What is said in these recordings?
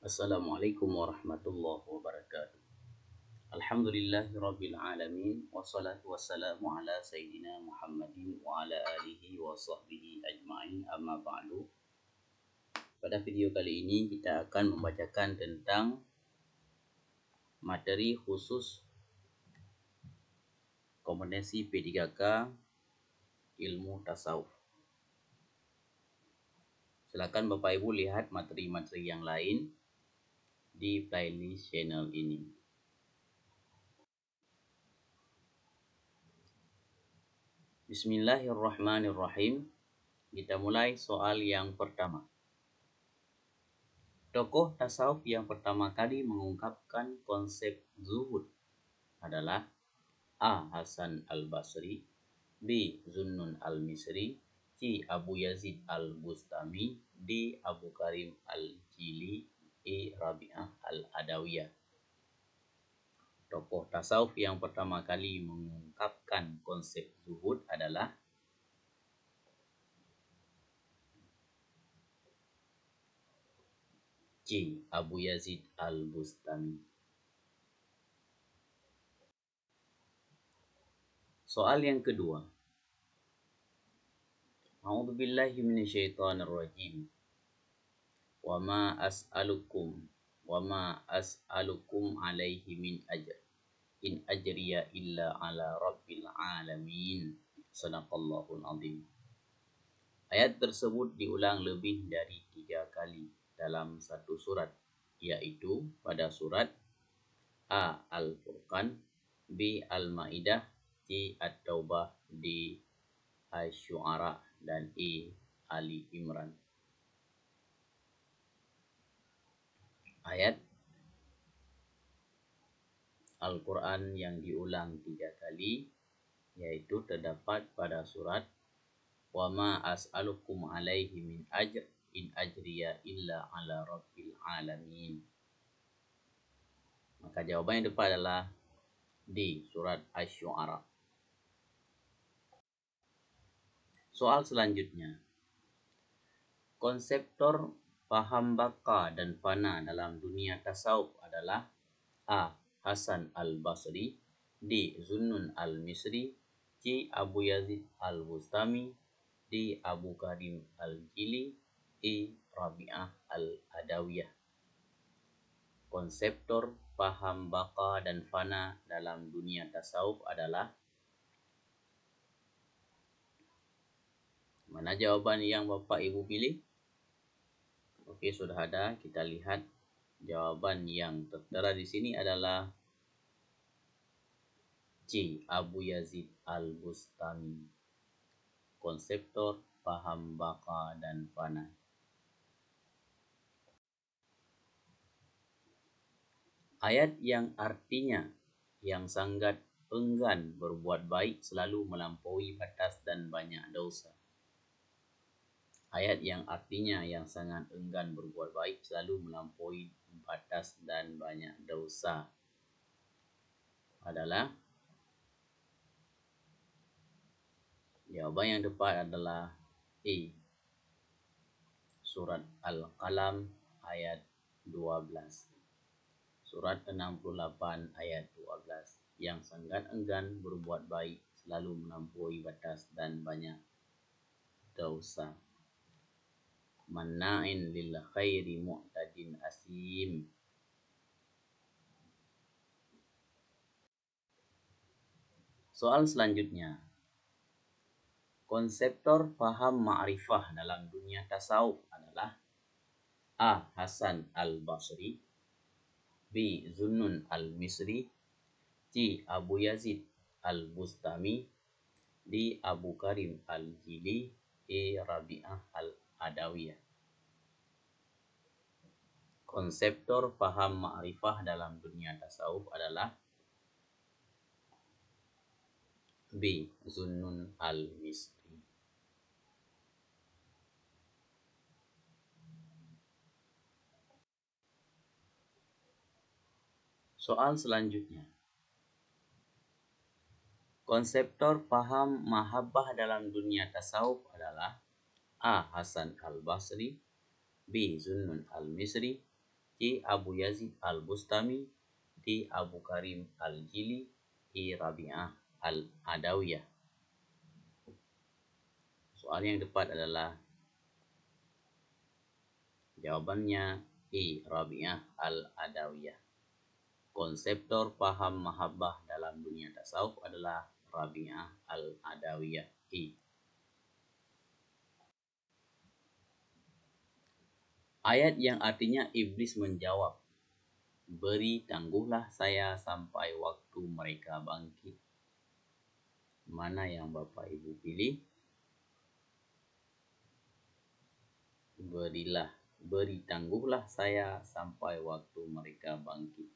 Assalamualaikum warahmatullahi wabarakatuh. Alhamdulillahirabbil alamin wassalatu wassalamu ala sayyidina Muhammadin wa ala alihi wa sahbihi ajma'in amma ba'du. Pada video kali ini kita akan membacakan tentang materi khusus kompetensi P3K ilmu tasawuf. Silakan Bapak Ibu lihat materi-materi yang lain di playlist channel ini. Bismillahirrahmanirrahim. Kita mulai soal yang pertama. Tokoh tasawuf yang pertama kali mengungkapkan konsep zuhud adalah A. Hasan al-Basri, B. Zunnun al-Misri, C. Abu Yazid al-Bustami, D. Abu Karim al-Jili, E. Rabi'ah al-Adawiyah. Tokoh tasawuf yang pertama kali mengungkapkan konsep zuhud adalah C. Abu Yazid al-Bustami. Soal yang kedua. A'udzubillahi minasyaitonirrajim. Wa ma as'alukum alaihi min ajr. In ajriya illa ala rabbil alamin. Shadaqallahul azim. Ayat tersebut diulang lebih dari 3 kali dalam satu surat, yaitu pada surat A. Al-Furqan, B. Al-Maidah, C. At-Taubah, D. Asy-Syu'ara, dan E. Ali Imran. Ayat Al-Quran yang diulang 3 kali yaitu terdapat pada surat Wa ma as'alukum alaihi min ajr in ajriya illa ala rabbil alamin. Maka jawaban yang tepat adalah D. Surat Asy-Syu'ara. Soal selanjutnya. Konseptor paham baqa dan fana dalam dunia tasawuf adalah A. Hasan al-Basri, D. Zunnun al-Misri, C. Abu Yazid al-Bustami, D. Abu Karim al-Jili, E. Rabi'ah al-Adawiyah. Konseptor paham baqa dan fana dalam dunia tasawuf adalah mana jawaban yang Bapak Ibu pilih? Oke, sudah ada. Kita lihat jawaban yang tertera di sini adalah C. Abu Yazid al-Bustami. Konseptor paham baqa dan fana. Ayat yang artinya yang sangat enggan berbuat baik selalu melampaui batas dan banyak dosa. Ayat yang artinya yang sangat enggan berbuat baik selalu melampaui batas dan banyak dosa adalah jawaban yang tepat adalah E. Surat Al-Qalam ayat 12. Surat 68 ayat 12. Yang sangat enggan berbuat baik selalu melampaui batas dan banyak dosa. Manna'in lil khairi mu'tadin asim. Soal selanjutnya. Konseptor paham ma'rifah dalam dunia tasawuf adalah A. Hasan al-Basri, B. Zunnun al-Misri, C. Abu Yazid al-Bustami, D. Abu Karim al-Jili, E. Rabi'ah al-Adawiyah. Konseptor paham ma'rifah dalam dunia tasawuf adalah B. Zunnun al-Misri. Soal selanjutnya. Konseptor paham mahabbah dalam dunia tasawuf adalah A. Hasan al-Basri, B. Zunnun al-Misri, C. Abu Yazid al-Bustami, D. Abu Karim al-Jili, E. Rabi'ah al-Adawiyah. Soal yang tepat adalah jawabannya E. Rabi'ah al-Adawiyah. Konseptor paham mahabbah dalam dunia tasawuf adalah Rabi'ah al-Adawiyah. E. Ayat yang artinya iblis menjawab, "Beri tangguhlah saya sampai waktu mereka bangkit." Mana yang Bapak Ibu pilih? Beri tangguhlah saya sampai waktu mereka bangkit.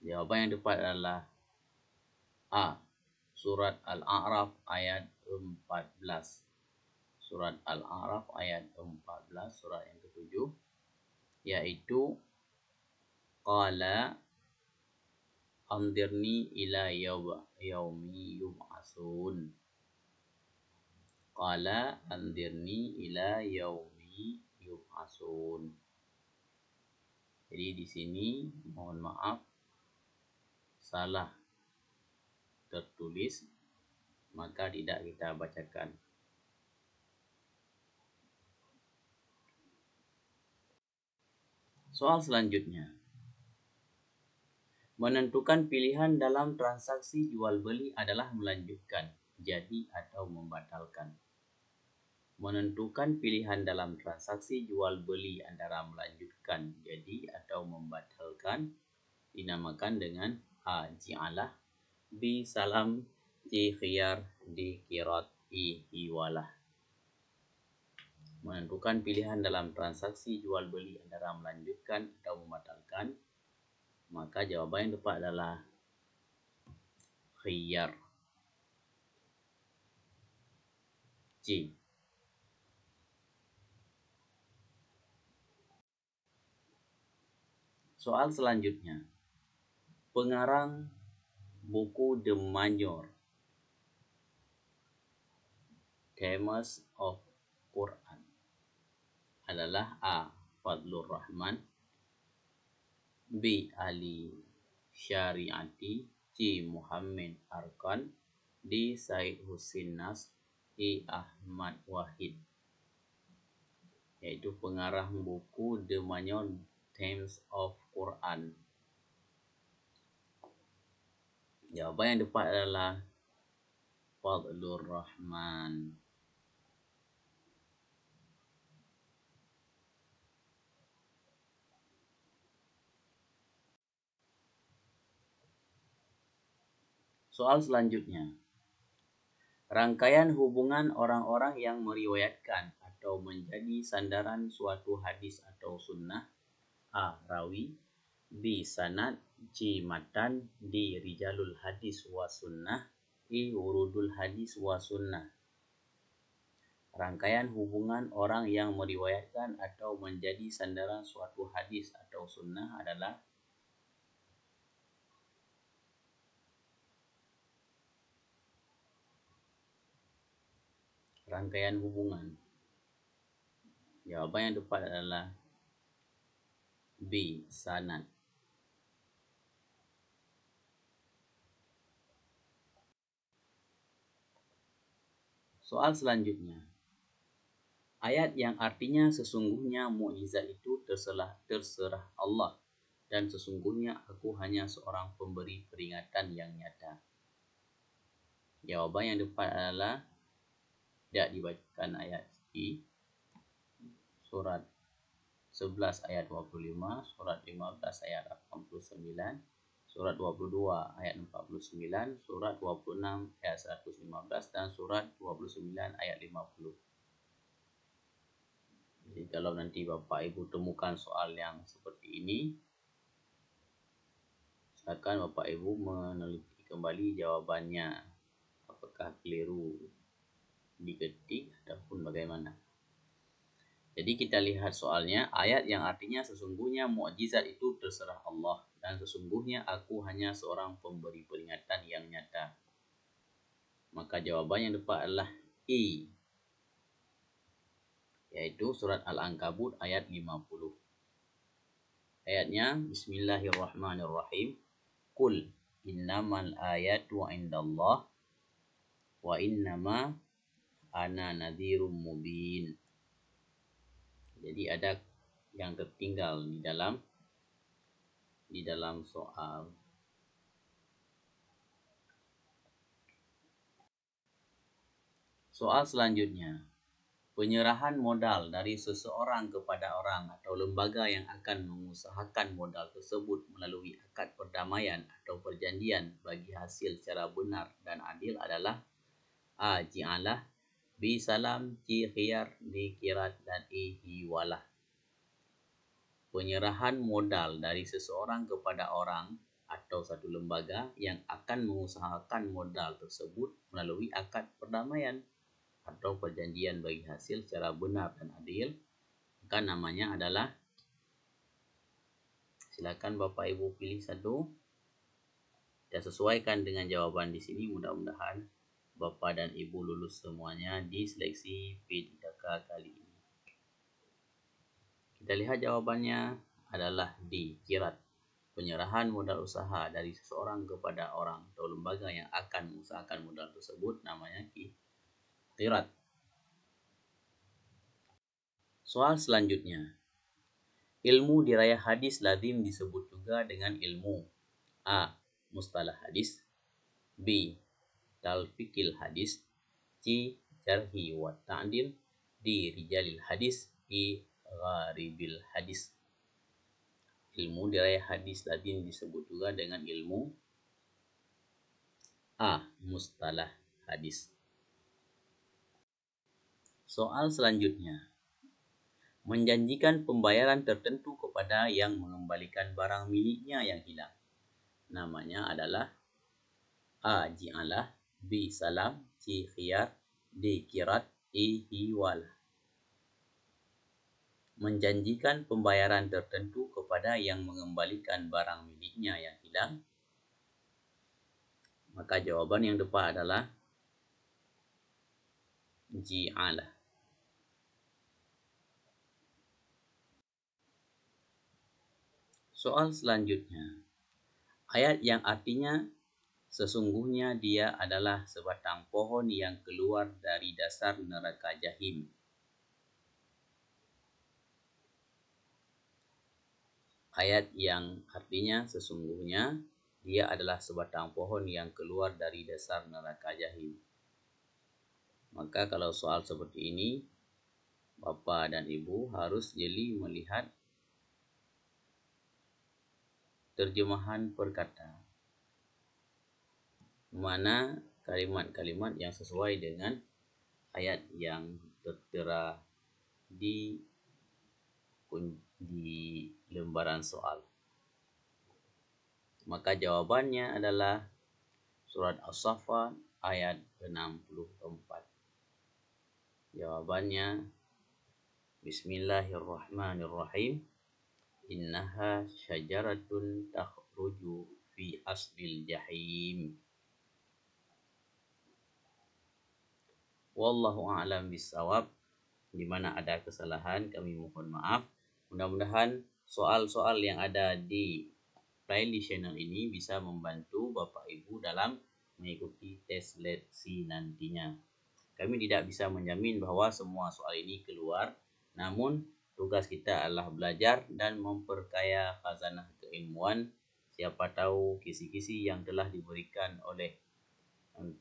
Jawaban yang tepat adalah A. Surat Al-A'raf ayat 14. Surat Al-A'raf ayat 14, surat yang ke-7, yaitu qala andirni ila yaumi yub'atsun. Qala andirni ila yaumi yub'atsun. Jadi di sini mohon maaf salah tertulis, maka tidak kita bacakan. Soal selanjutnya. Menentukan pilihan dalam transaksi jual beli adalah melanjutkan, jadi atau membatalkan. Menentukan pilihan dalam transaksi jual beli antara melanjutkan, jadi atau membatalkan dinamakan dengan A. Ji'alah, B. Salam, C. Khiyar, D. Qirat, E. Hiwalah. Menentukan pilihan dalam transaksi jual beli antara melanjutkan atau membatalkan, maka jawaban yang tepat adalah khiyar. C. Soal selanjutnya. Pengarang buku The Major Themes of Quran adalah A. Fadlur Rahman, B. Ali Syariati, C. Muhammad Arkan, D. Said Husin Nas, E. Ahmad Wahid. Yaitu pengarang buku The Major Themes of Quran. Jawaban yang tepat adalah Fadlur Rahman. Soal selanjutnya. Rangkaian hubungan orang-orang yang meriwayatkan atau menjadi sandaran suatu hadis atau sunnah. A. Rawi, B. Sanad, C. Matan, D. Rijalul hadis wa sunnah, E. Urudul hadis wa sunnah. Rangkaian hubungan orang yang meriwayatkan atau menjadi sandaran suatu hadis atau sunnah adalah rangkaian hubungan. Jawaban yang tepat adalah B. Sanad. Soal selanjutnya. Ayat yang artinya sesungguhnya mukjizat itu terserah Allah dan sesungguhnya aku hanya seorang pemberi peringatan yang nyata. Jawaban yang tepat adalah tidak dibacakan ayat C. Surat 11 ayat 25, surat 15 ayat 89, surat 22 ayat 49, surat 26 ayat 115, dan surat 29 ayat 50. Jadi kalau nanti Bapak Ibu temukan soal yang seperti ini, silakan Bapak Ibu meneliti kembali jawabannya. Apakah keliru diketik ataupun bagaimana. Jadi kita lihat soalnya, ayat yang artinya sesungguhnya mukjizat itu terserah Allah dan sesungguhnya aku hanya seorang pemberi peringatan yang nyata. Maka jawaban yang tepat adalah I, yaitu surat Al-Ankabut ayat 50. Ayatnya, Bismillahirrahmanirrahim. Qul innamal ayatu indallah wa innama ana nadhirum mubin. Jadi ada yang tertinggal di dalam soal. Soal selanjutnya, penyerahan modal dari seseorang kepada orang atau lembaga yang akan mengusahakan modal tersebut melalui akad perdamaian atau perjanjian bagi hasil secara benar dan adil adalah A. Ji'alah, B. Salam, C. Khiyar, D. Kirat, dan E. Hiwalah. Penyerahan modal dari seseorang kepada orang atau satu lembaga yang akan mengusahakan modal tersebut melalui akad perdamaian atau perjanjian bagi hasil secara benar dan adil, maka namanya adalah, silakan Bapak Ibu pilih satu. Kita sesuaikan dengan jawaban di sini. Mudah-mudahan Bapak dan Ibu lulus semuanya di seleksi P3K kali ini. Kita lihat jawabannya adalah D. Kirat. Penyerahan modal usaha dari seseorang kepada orang atau lembaga yang akan mengusahakan modal tersebut namanya Kirat. Soal selanjutnya. Ilmu dirayah hadis lazim disebut juga dengan ilmu A. Mustalah hadis, B. Talfiqil hadis, C. Jarhi wa ta'dil, D. Rijalil hadis, E. Gharibil hadis. Ilmu dirayah hadis lazim disebut juga dengan ilmu A. Mustalah hadis. Soal selanjutnya. Menjanjikan pembayaran tertentu kepada yang mengembalikan barang miliknya yang hilang. Namanya adalah A. Ji'alah, B. Salam, C. Khiyar, D. Kirat, E. Hiwalah. Menjanjikan pembayaran tertentu kepada yang mengembalikan barang miliknya yang hilang. Maka jawaban yang tepat adalah Ji'alah. Soal selanjutnya. Ayat yang artinya sesungguhnya dia adalah sebatang pohon yang keluar dari dasar neraka Jahim. Ayat yang artinya sesungguhnya dia adalah sebatang pohon yang keluar dari dasar neraka Jahim. Maka kalau soal seperti ini, Bapak dan Ibu harus jeli melihat terjemahan perkata, mana kalimat-kalimat yang sesuai dengan ayat yang tertera di lembaran soal. Maka jawabannya adalah surat As-Saffat ayat 64. Jawabannya Bismillahirrahmanirrahim. Innaha syajaratun takhruju fi asbil jahim. Wallahu a'lam bissawab. Di mana ada kesalahan kami mohon maaf. Mudah-mudahan soal-soal yang ada di playlist channel ini bisa membantu Bapak Ibu dalam mengikuti tes seleksi nantinya. Kami tidak bisa menjamin bahwa semua soal ini keluar, namun tugas kita adalah belajar dan memperkaya khazanah keilmuan. Siapa tahu kisi-kisi yang telah diberikan oleh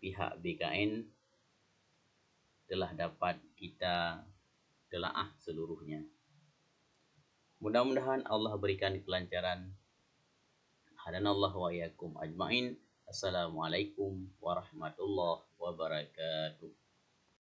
pihak BKN telah dapat kita telaah seluruhnya. Mudah-mudahan Allah berikan kelancaran. Hadanallahu wa iyyakum ajmain. Assalamualaikum warahmatullahi wabarakatuh.